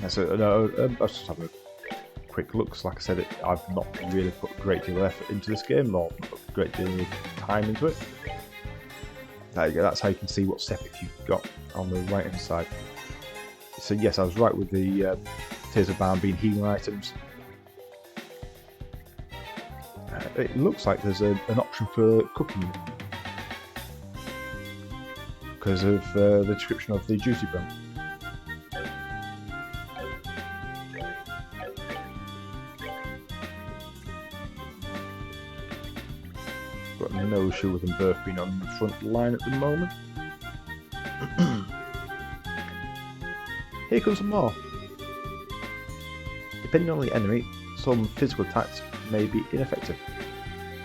So no, I was just having a quick look. Like I said, I've not really put a great deal of effort into this game, or a great deal of time into it. There you go. That's how you can see what setup you've got on the right hand side. So yes, I was right with the Tears of Balm being healing items. It looks like there's an option for cooking because of the description of the duty brand. Got no issue with them both being on the front line at the moment. Here comes some more. Depending on the enemy, some physical attacks may be ineffective.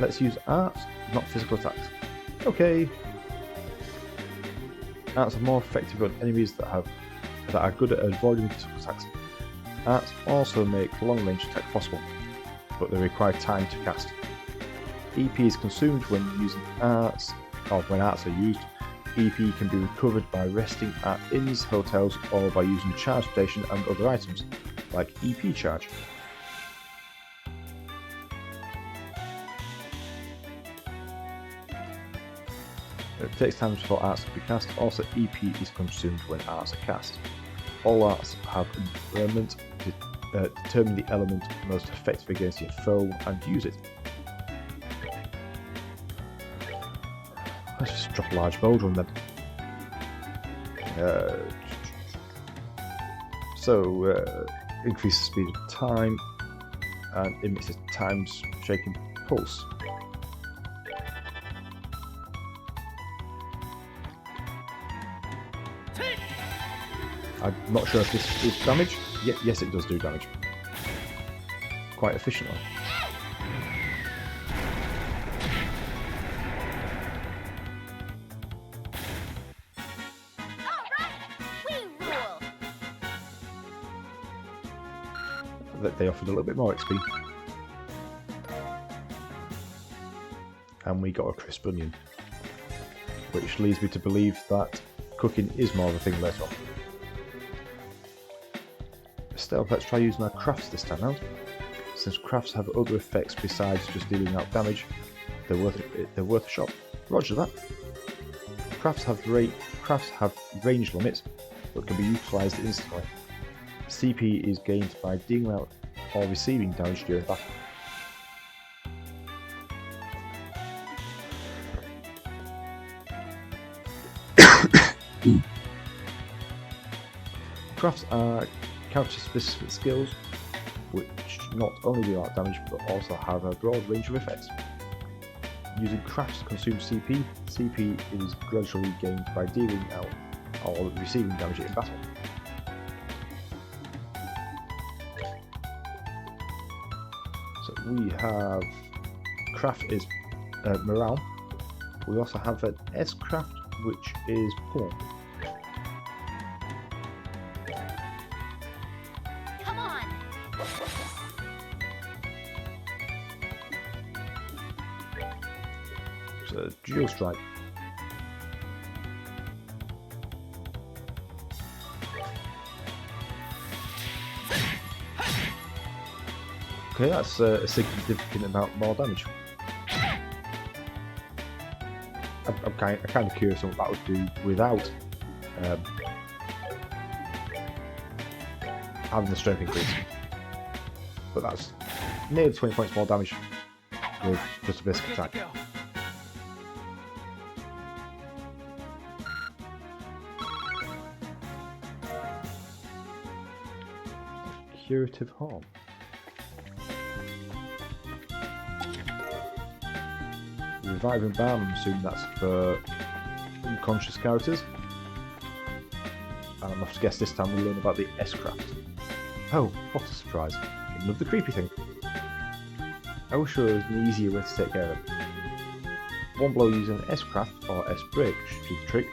Let's use arts, not physical attacks. Okay. Arts are more effective on enemies that are good at avoiding physical attacks. Arts also make long-range attack possible, but they require time to cast. EP is consumed when using arts, or when arts are used. EP can be recovered by resting at inns, hotels, or by using the charge station and other items, like EP charge. It takes time for arts to be cast. Also, EP is consumed when arts are cast. All arts have an element. Determine the element most effective against your foe and use it. Let's just drop a large boulder on them. Increase the speed of time and emits a times shaking pulse. I'm not sure if this does damage. Yes, it does do damage. Quite efficiently. That they offered a little bit more XP. And we got a crisp onion. Which leads me to believe that cooking is more of a thing later on. Still, let's try using our crafts this time out. Since crafts have other effects besides just dealing out damage, they're worth a shot. Roger that. Crafts have range limits, but can be utilised instantly. CP is gained by dealing out or receiving damage during battle. Crafts are character-specific skills which not only deal out damage but also have a broad range of effects. Using crafts to consume CP, CP is gradually gained by dealing out or receiving damage in battle. So we have craft is morale. We also have an S craft which is pull. Dual strike. Okay, that's a significant amount more damage. I'm kind of curious on what that would do without having the strength increase. But that's nearly 20 points more damage with just a basic attack. Curative Harm. Reviving Balm, I'm assuming that's for unconscious characters. And I'm off to guess this time we'll learn about the S-Craft. Oh, what a surprise. Another creepy thing. I wish there was an easier way to take care of it. One blow using S-Craft or S-Break should do the trick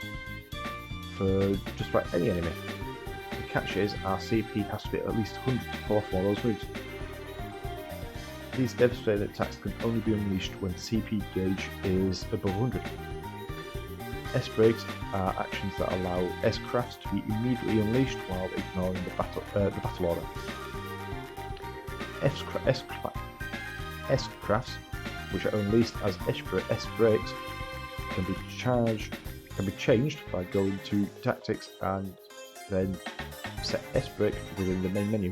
for just about any enemy. The catch is our CP has to be at least 100 to pull off one of those moves. These devastating attacks can only be unleashed when CP gauge is above 100. S-Breaks are actions that allow S-Crafts to be immediately unleashed while ignoring the battle order. S-Crafts, which are unleashed as S-Breaks, can be changed by going to Tactics and then set S-Break within the main menu.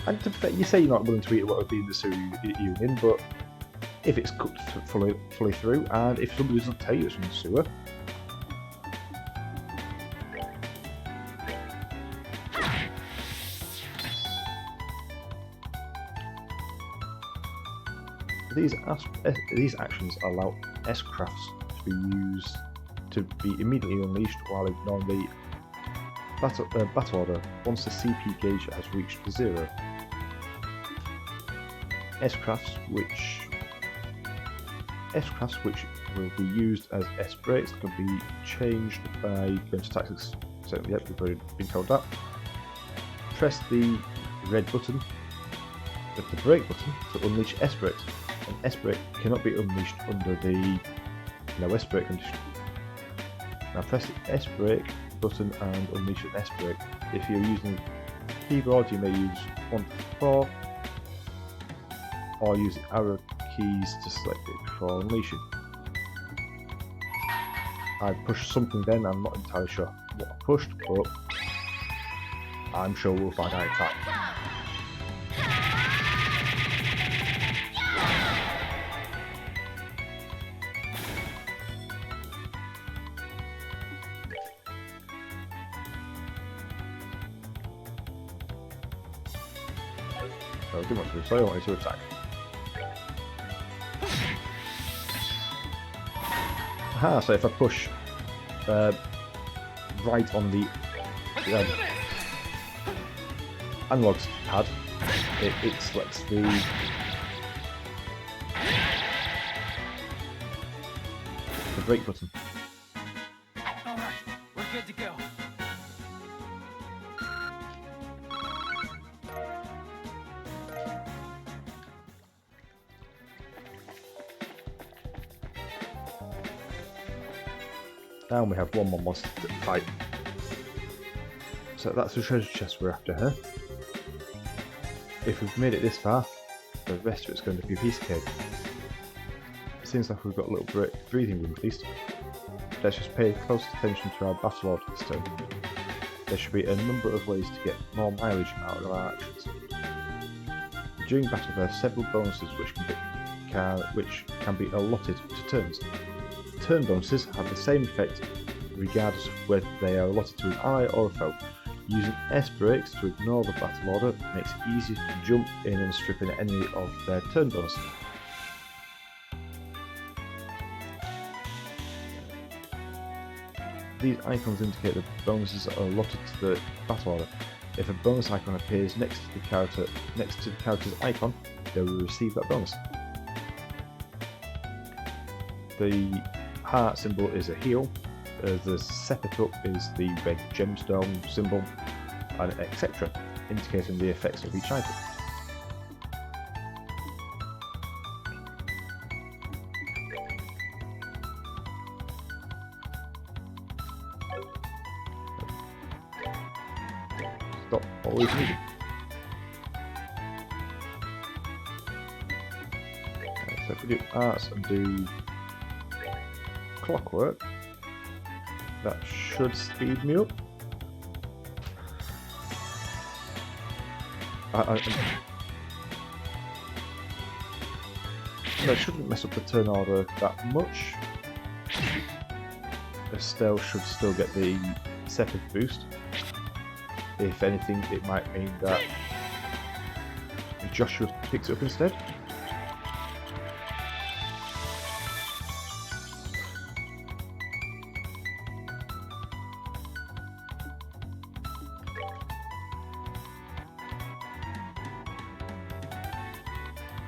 And you say you're not willing to eat what would be in the sewer you're in, but if it's cooked fully through, and if somebody doesn't tell you it's from the sewer, these actions allow S-Crafts to be immediately unleashed while ignoring the battle order once the CP gauge has reached 0. S-Crafts which will be used as S-Breaks can be changed by going to Tactics. So yep, we've already been told that. Press the red button with the brake button to unleash S-Breaks. An S-Break cannot be unleashed under the no S-Break condition. Now press the S-Break button and unleash an S-Break. If you're using keyboard, you may use 1 to 4 or use the arrow keys to select it before unleashing. I pushed something then, I'm not entirely sure what I pushed, but I'm sure we'll find out in time. So I didn't want to, so I wanted to attack. Aha, so if I push right on the analog pad, it selects the brake button. Alright, we're good to go. Now we have one more monster to fight. So that's the treasure chest we're after, huh? If we've made it this far, the rest of it's going to be a piece of cake. It seems like we've got a little breathing room at least. Let's just pay close attention to our battle order this time. There should be a number of ways to get more mileage out of our actions. During battle there are several bonuses which can be allotted to turns. Turn bonuses have the same effect regardless of whether they are allotted to an ally or a foe. Using S-Breaks to ignore the battle order makes it easier to jump in and strip an enemy of their turn bonus. These icons indicate the bonuses are allotted to the battle order. If a bonus icon appears next to the character's icon, they will receive that bonus. The heart symbol is a heal, the septuple is the red gemstone symbol, and etc., indicating the effects of each item. Stop always moving. So if we do arts and do clockwork, that should speed me up. That shouldn't mess up the turn order that much. Estelle should still get the second boost. If anything, it might mean that Joshua picks it up instead.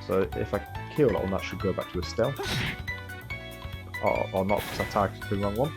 So if I kill that one, that should go back to Estelle. Or not, because I targeted the wrong one.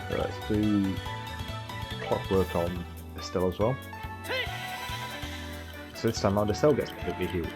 So let's do clockwork on Estelle as well. So this time round Estelle gets completely healed.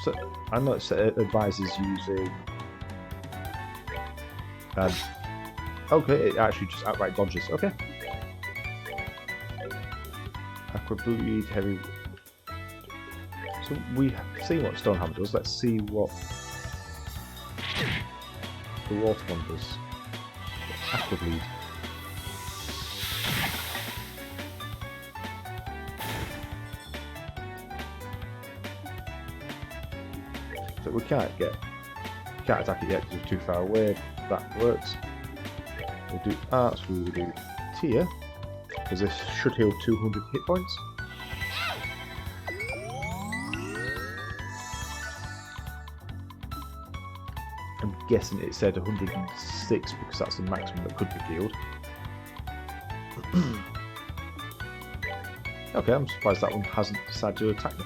So I noticed that it advises using. Okay, it actually just outright dodges. Okay. Aqua Bleed, Heavy. So we have seen what Stonehammer does. Let's see what the water one does. Aqua Bleed. So we can't attack it yet because we're too far away. That works. We'll do arts. We will do tier because this should heal 200 hit points. I'm guessing it said 106 because that's the maximum that could be healed. Okay, I'm surprised that one hasn't decided to attack me.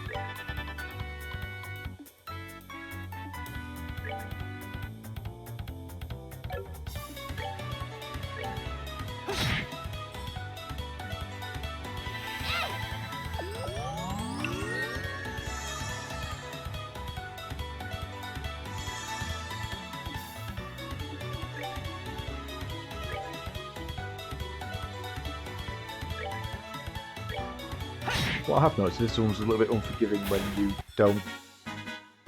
What I have noticed, this one's a little bit unforgiving when you don't.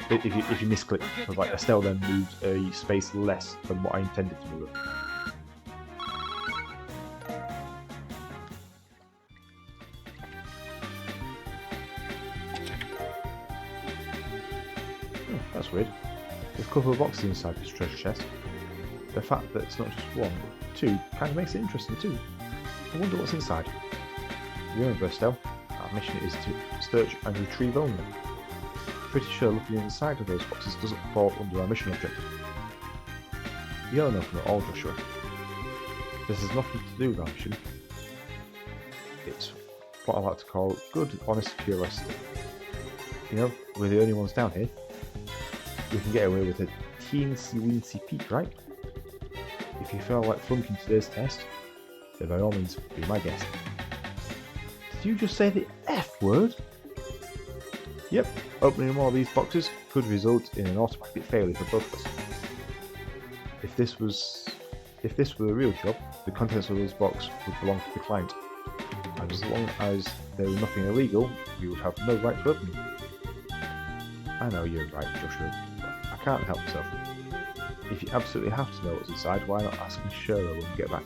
If you misclick, because like Estelle then moves a space less than what I intended to move. That's weird. There's a couple of boxes inside this treasure chest. The fact that it's not just one, but two, kind of makes it interesting too. I wonder what's inside. Remember, Estelle, our mission is to search and retrieve only. Pretty sure looking inside of those boxes doesn't fall under our mission objective. You'll know from it all, Joshua. This has nothing to do with our mission. It's what I like to call good, honest curiosity. You know, we're the only ones down here. We can get away with a teensy-weensy peek, right? If you feel like flunking today's test, then by all means, be my guest. Did you just say the F word? Yep, opening more of these boxes could result in an automatic failure for both of us. If this were a real job, the contents of this box would belong to the client. And as long as there was nothing illegal, we would have no right to open them. I know you're right, Joshua, but I can't help myself. If you absolutely have to know what's inside, why not ask Miss Shiro when we get back?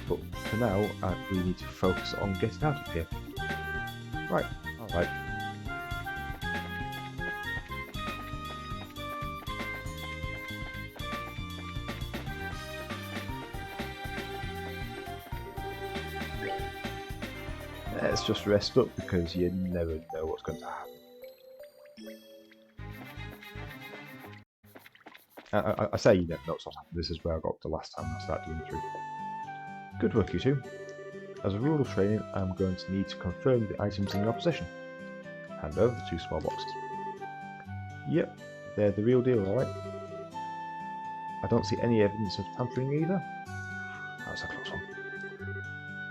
But for now, we need to focus on getting out of here. Right, alright. Let's just rest up because you never know what's going to happen. I say you never know what's going to happen. This is where I got the last time I started doing through. Good work, you two. As a rule of training, I'm going to need to confirm the items in your possession. Hand over the two small boxes. Yep, they're the real deal, alright. I don't see any evidence of tampering either. That's a close one.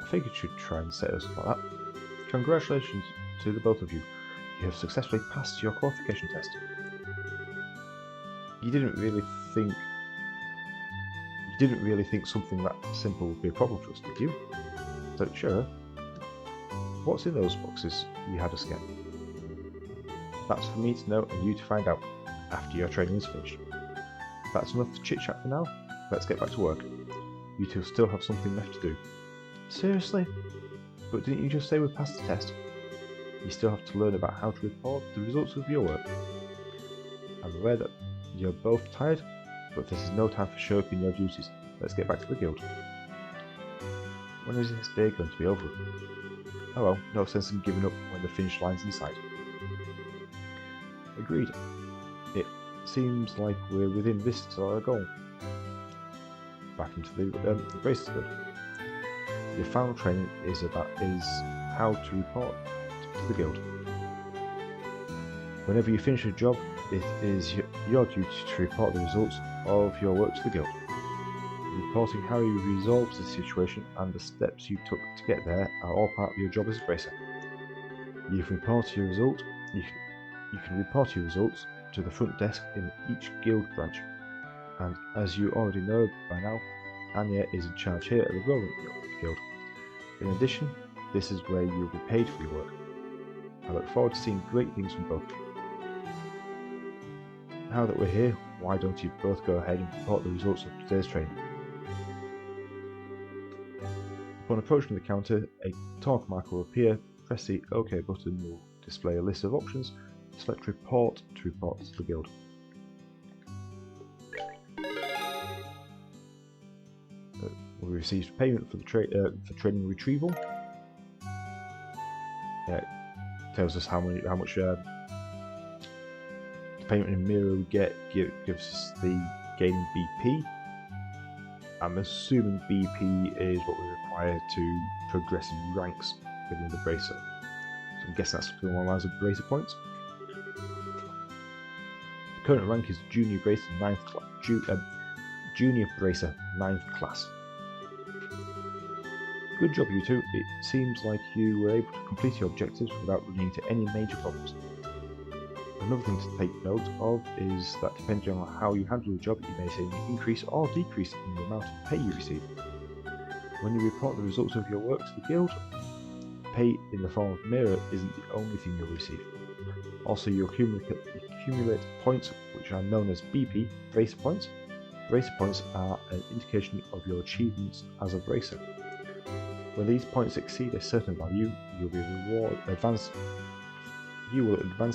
I figured you'd try and set us up like that. Congratulations to the both of you. You have successfully passed your qualification test. You didn't really think something that simple would be a problem for us, did you? So sure. What's in those boxes you had us get? That's for me to know and you to find out after your training is finished. That's enough chit-chat for now. Let's get back to work. You two still have something left to do. Seriously? But didn't you just say we passed the test? You still have to learn about how to report the results of your work. I'm aware that you're both tired, but this is no time for shirking your duties. Let's get back to the guild. When is this day going to be over? Oh well, no sense in giving up when the finish line's in sight. Agreed. It seems like we're within this to our goal. Back into the Braces Guild. Your final training is how to report to the guild. Whenever you finish a job, it is your duty to report the results of your work to the guild. Reporting how you resolved the situation and the steps you took to get there are all part of your job as a bracer. You can report your results to the front desk in each guild branch, and as you already know by now, Anya is in charge here at the Roland Guild. In addition, this is where you'll be paid for your work. I look forward to seeing great things from both of you. Now that we're here, why don't you both go ahead and report the results of today's training? Upon approaching the counter, a talk mark will appear. Press the OK button will display a list of options. Select Report to report to the guild. We received payment for the training retrieval. It tells us how much the payment in Mira we get gives us the gaining BP. I'm assuming BP is what we require to progress in ranks within the bracer. So I'm guessing that's something along the lines of bracer points. The current rank is Junior Bracer 9th class. Junior Bracer 9th class. Good job, you two. It seems like you were able to complete your objectives without running into any major problems. Another thing to take note of is that depending on how you handle the job, you may see an increase or decrease in the amount of pay you receive. When you report the results of your work to the guild, pay in the form of Mira isn't the only thing you'll receive. Also, you accumulate points which are known as BP, Bracer Points. Bracer Points are an indication of your achievements as a bracer. When these points exceed a certain value, you will advance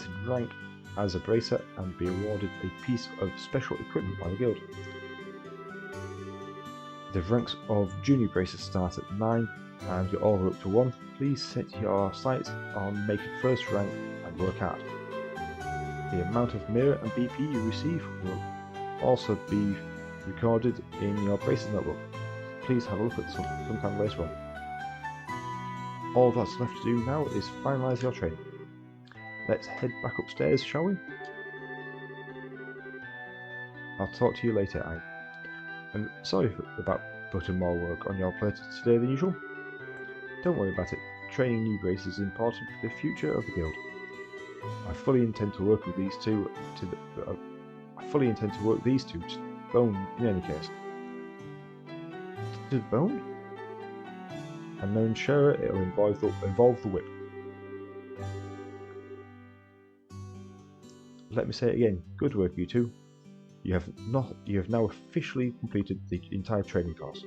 in rank as a bracer and be awarded a piece of special equipment by the guild. The ranks of junior bracers start at 9 and go all the way up to 1. Please set your sights on making first rank and work hard. The amount of Mira and BP you receive will also be recorded in your bracer notebook. Please have a look at sometime later on. All that's left to do now is finalise your training. Let's head back upstairs, shall we? I'll talk to you later, Anne. I'm sorry about putting more work on your plate today than usual. Don't worry about it. Training new bracers is important for the future of the guild. I fully intend to work with these two to bone in any case. To the bone? And known sure it'll involve the whip. Let me say it again. Good work, you two. You have now officially completed the entire training course.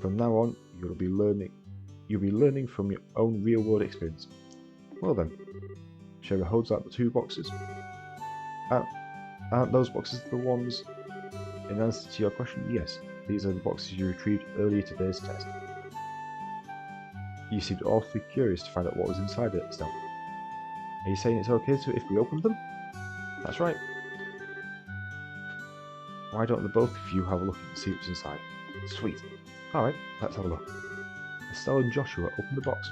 From now on, you'll be learning from your own real-world experience. Well then, Shara holds out the 2 boxes. Aren't those boxes the ones? In answer to your question, yes. These are the boxes you retrieved earlier today's test. You seemed awfully curious to find out what was inside it, Estelle. Are you saying it's okay if we open them? That's right. Why don't the both of you have a look and see what's inside? Sweet. Alright, let's have a look. Estelle and Joshua open the box.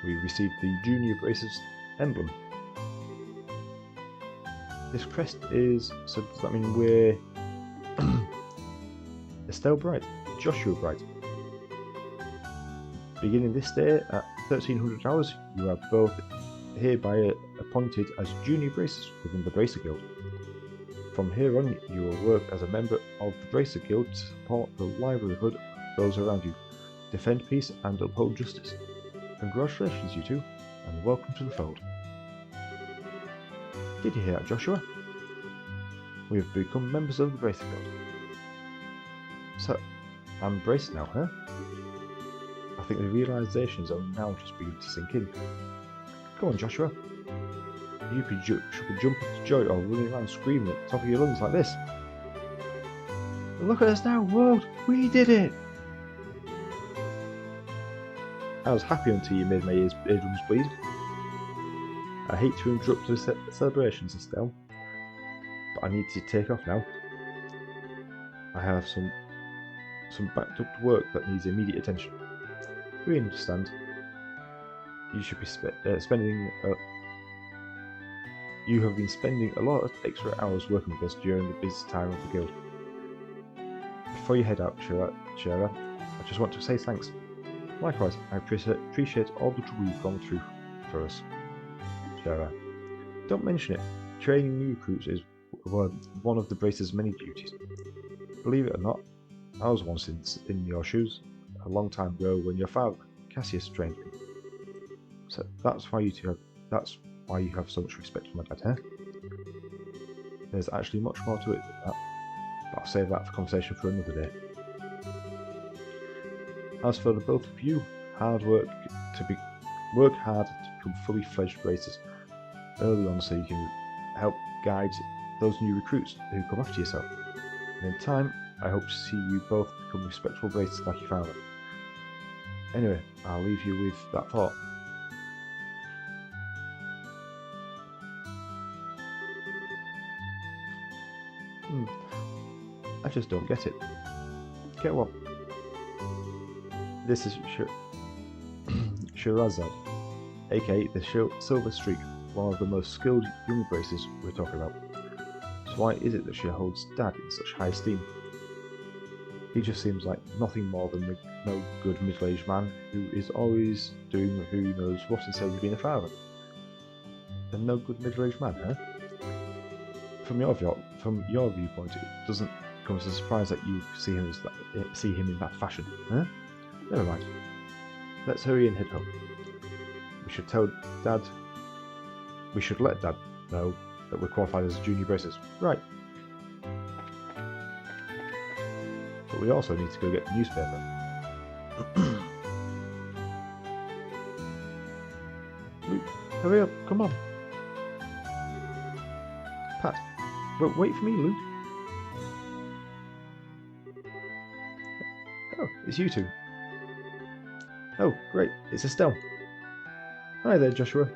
We received the Junior Bracers emblem. This crest is... so does that mean we're... Estelle Bright, Joshua Bright. Beginning this day at 1300 hours, you are both hereby appointed as Junior Bracers within the Bracer Guild. From here on, you will work as a member of the Bracer Guild to support the livelihood of those around you. defend peace and uphold justice. Congratulations, you two, and welcome to the fold. Did you hear that, Joshua? We have become members of the Bracer Guild. So, I'm braced now, huh? I think the realisation is only now just beginning to sink in. Come on, Joshua. You should be jumping to joy or running around screaming at the top of your lungs like this. Look at us now, world! We did it! I was happy until you made my eardrums bleed. I hate to interrupt the celebrations, Estelle, but I need to take off now. I have some backed up work that needs immediate attention. We understand. You should be spending. You have been spending a lot of extra hours working with us during the busy time of the guild. Before you head out, Shara, I just want to say thanks. Likewise, I appreciate all the trouble you've gone through for us. Shara, don't mention it. Training new recruits is one of the Bracer's many duties. Believe it or not, I was once in your shoes a long time ago when your father, Cassius, trained me. So that's why you have so much respect for my dad, huh? There's actually much more to it than that, but I'll save that for conversation for another day. As for the both of you, work hard to become fully fledged Bracers early on so you can help guide those new recruits who come after yourself. And in time, I hope to see you both become respectful Bracers like your father. Anyway, I'll leave you with that thought. I just don't get it. Get what? This is Shirazad, aka the Silver Streak, one of the most skilled young Bracers we're talking about. So why is it that she holds Dad in such high esteem? He just seems like nothing more than a no good middle-aged man who is always doing who knows what instead of being a father. A no good middle-aged man, huh? From your viewpoint, it doesn't come as a surprise that you see him in that fashion, huh? Never mind. Let's hurry and head home. We should let Dad know that we're qualified as junior Bracers. Right. But we also need to go get the newspaper. Luke, hurry up, come on. Pat, wait for me, Luke. Oh, it's you two. Oh, great, it's Estelle. Hi there, Joshua.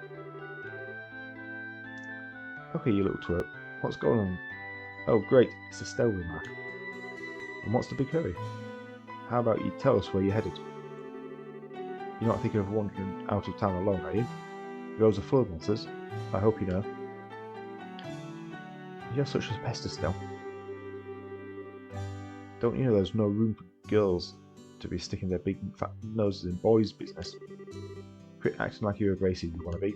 Okay, you little twerp. What's going on? Oh, great, it's Estelle, remark. And what's the big hurry? How about you tell us where you're headed? You're not thinking of wandering out of town alone, are you? Those are full of monsters. I hope you know. You're such a pest, Estelle. Don't you know there's no room for girls to be sticking their big fat noses in boys' business? Quit acting like you're a Bracer you want to be.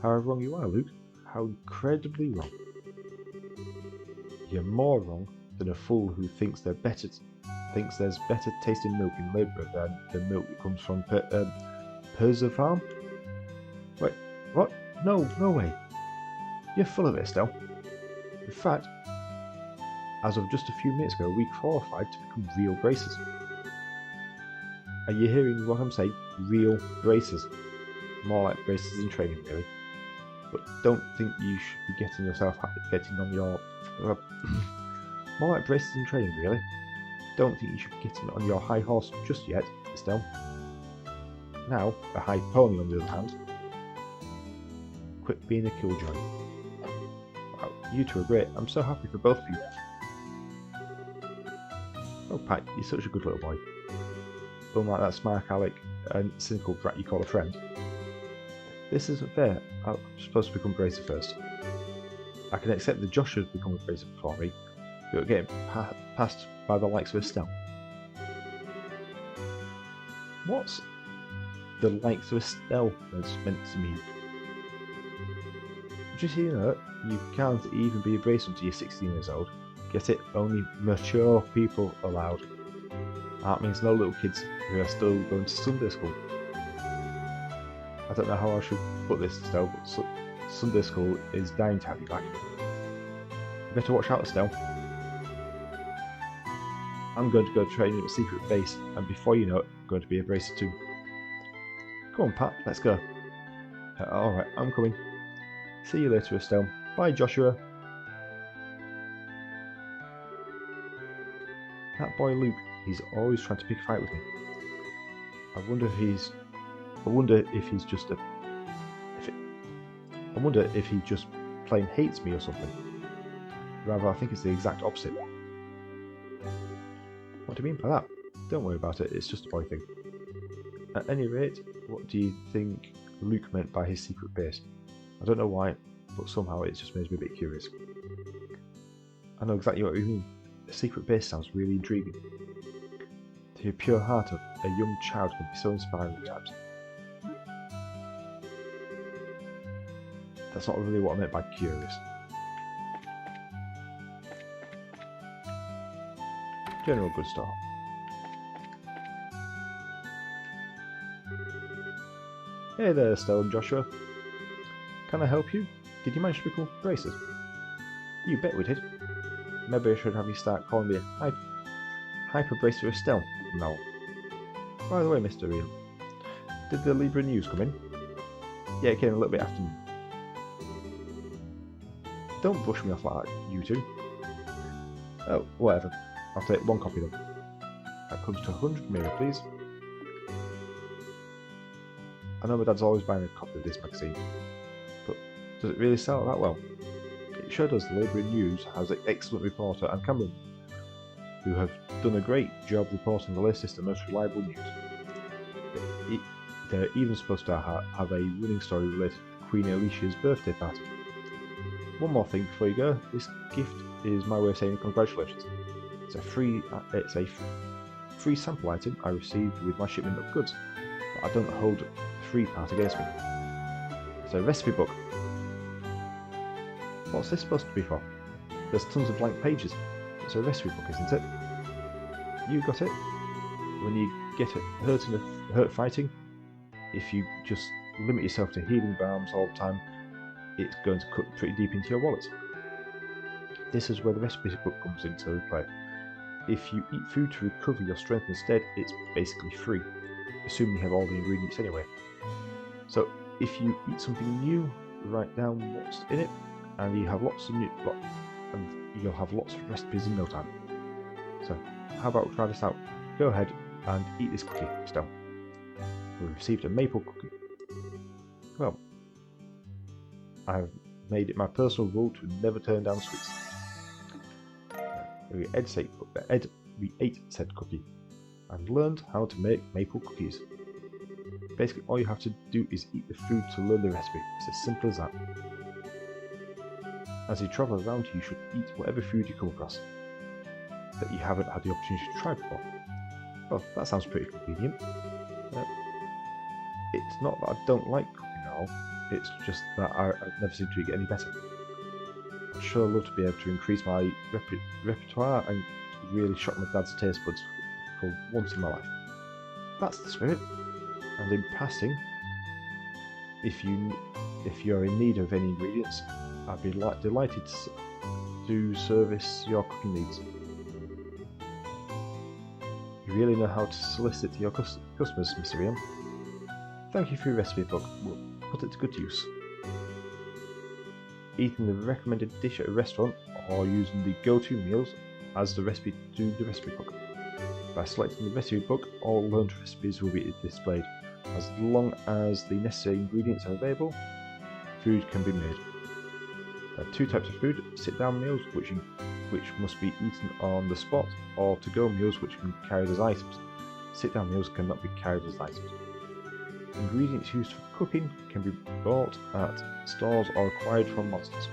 How wrong you are, Luke. How incredibly wrong. You're more wrong than a fool who thinks there's better tasting milk in Labour than the milk that comes from Perza Farm? Wait, what? No way. You're full of it, Estelle. In fact, as of just a few minutes ago, we qualified to become real Bracers. Are you hearing what I'm saying? Real Bracers. More like Bracers in training, really. But don't think you should be getting on your... more like Bracers in training, really. Don't think you should be getting on your high horse just yet, Estelle. Now, a high pony on the other hand. Quit being a killjoy. Wow, you two are great. I'm so happy for both of you. Oh, Pat, you're such a good little boy. Unlike that smart aleck and cynical brat you call a friend. This isn't fair. I'm supposed to become Bracer first. I can accept that Josh has become a Bracer before me, but getting passed by the likes of Estelle. What's the likes of Estelle meant to mean? Just so you know, you can't even be a Bracer until you're 16 years old. Get it? Only mature people allowed. That means no little kids who are still going to Sunday school. I don't know how I should put this, Estelle, but Sunday school is dying to have you back. You better watch out, Estelle. I'm going to go training at a secret base, and before you know it, I'm going to be a bracer too. Come on, Pat, let's go. Alright, I'm coming. See you later, Estelle. Bye, Joshua. That boy Luke, he's always trying to pick a fight with me. I wonder if he's just I wonder if he just plain hates me or something. Rather, I think it's the exact opposite. What do you mean by that? Don't worry about it, it's just a boy thing. At any rate, what do you think Luke meant by his secret base? I don't know why, but somehow it just makes me a bit curious. I know exactly what you mean. A secret base sounds really intriguing. The pure heart of a young child can be so inspiring at times. That's not really what I meant by curious. General good start. Hey there, Estelle and Joshua. Can I help you? Did you manage to become bracers? You bet we did. Maybe I should have you start calling me Hyper Bracer Estelle from now on. By the way, Mr. Ian, did the Libra news come in? Yeah, it came a little bit after me. Don't brush me off like that, you two. Oh, whatever. I'll take one copy then. That comes to 100 Mira, please. I know my dad's always buying a copy of this magazine, but does it really sell that well? It sure does. The Libra News has an excellent reporter and cameraman who have done a great job reporting the latest and most reliable news. They're even supposed to have a running story related to Queen Alicia's birthday party. One more thing before you go, this gift is my way of saying congratulations. It's a free sample item I received with my shipment of goods, but I don't hold the free part against me. It's a recipe book. What's this supposed to be for? There's tons of blank pages. It's a recipe book, isn't it? You got it? When you get hurt fighting, if you just limit yourself to healing balms all the time, it's going to cut pretty deep into your wallet. This is where the recipe book comes into play. If you eat food to recover your strength instead, it's basically free, assuming you have all the ingredients anyway. So if you eat something new, write down what's in it, and you'll have lots of recipes in no time. So how about we try this out? Go ahead and eat this cookie, Estelle. We received a maple cookie. Well, I've made it my personal rule to never turn down sweets. We ate said cookie and learned how to make maple cookies. Basically, all you have to do is eat the food to learn the recipe. It's as simple as that. As you travel around, you should eat whatever food you come across that you haven't had the opportunity to try before. Well, that sounds pretty convenient. It's not that I don't like cooking at all, it's just that I've never seemed to get any better. I'd sure love to be able to increase my repertoire and really shock my dad's taste buds for once in my life. That's the spirit. And in passing, if you're in need of any ingredients, I'd be delighted to service your cooking needs. You really know how to solicit your customers, Mr. Ian. Thank you for your recipe book. We'll put it to good use. Eating the recommended dish at a restaurant or using the go-to meals as the recipe to the recipe book. By selecting the recipe book, all learned recipes will be displayed. As long as the necessary ingredients are available, food can be made. There are two types of food: sit-down meals, which must be eaten on the spot, or to-go meals, which can be carried as items. Sit-down meals cannot be carried as items. Ingredients used for cooking can be bought at stores or acquired from monsters.